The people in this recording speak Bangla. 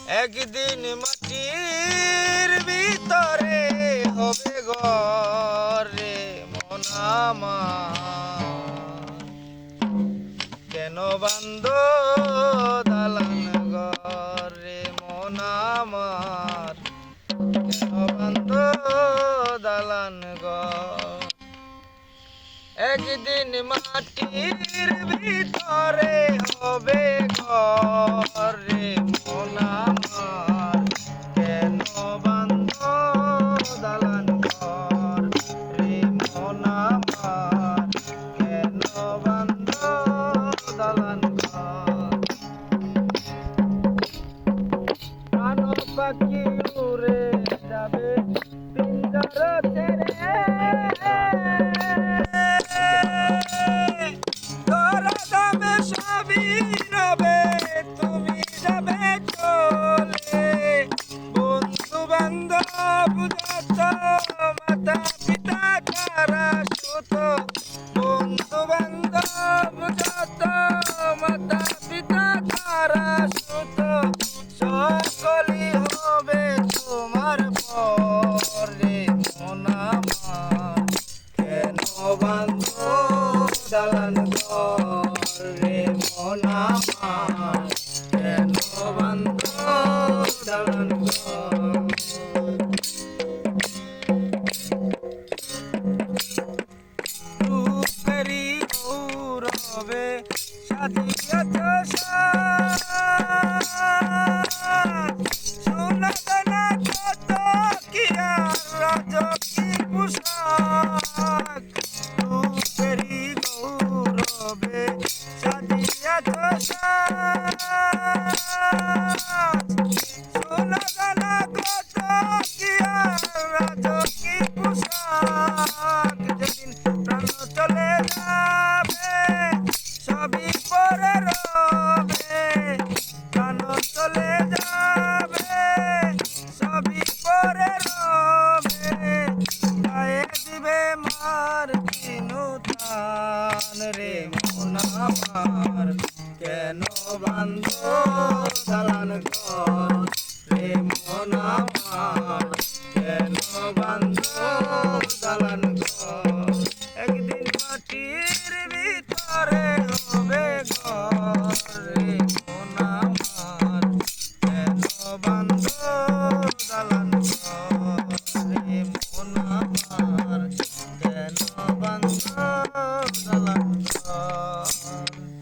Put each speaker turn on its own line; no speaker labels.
একদিন মাটির ভিতরে হবে ঘরে মন আমার, কেন বান্ধ দালান ঘরে মন আমার, কেন বান্ধ দালান ঘর। একদিন মাটির ভিতরে হবে ঘরে মন আমার, কেন বান্ধ দালান ঘর রে মন আমার, কেন বান্ধ দালান ঘর। প্রাণ পাখি উড়ে যাবে পিঞ্জর ছেড়ে, তোরা যাবে সবই রবে, তুমি যাবে চলে। বন্ধু বান্ধব যত মাতা পিতা কারা সুত, বন্ধু বান্ধব যত মাতা পিতা কারা সুত, সকলই হবে তোমার পরে মন আমার, কেন বান্ধ দালান ঘর রে মন আমার, কেন বান্ধ দালান ঘর। রূপেরি গৌরবে সাজিয়াছ সাজ, সোনা দানা কত কি আর রাজকী পোশাক। রূপেরি গৌরবে সাজিয়াছ সাজ, সোনা দানা কত কি আর রাজকী পোশাক। যেদিন প্রাণ চলে যাবে সবই পরে রবে, প্রাণ চলে যাবে সবই পরে রবে, গায়ে দিবে মার কিনু তান রে মন আমার, কেন বান্ধ দালান ঘর রে মন আমার, কেন বান্ধ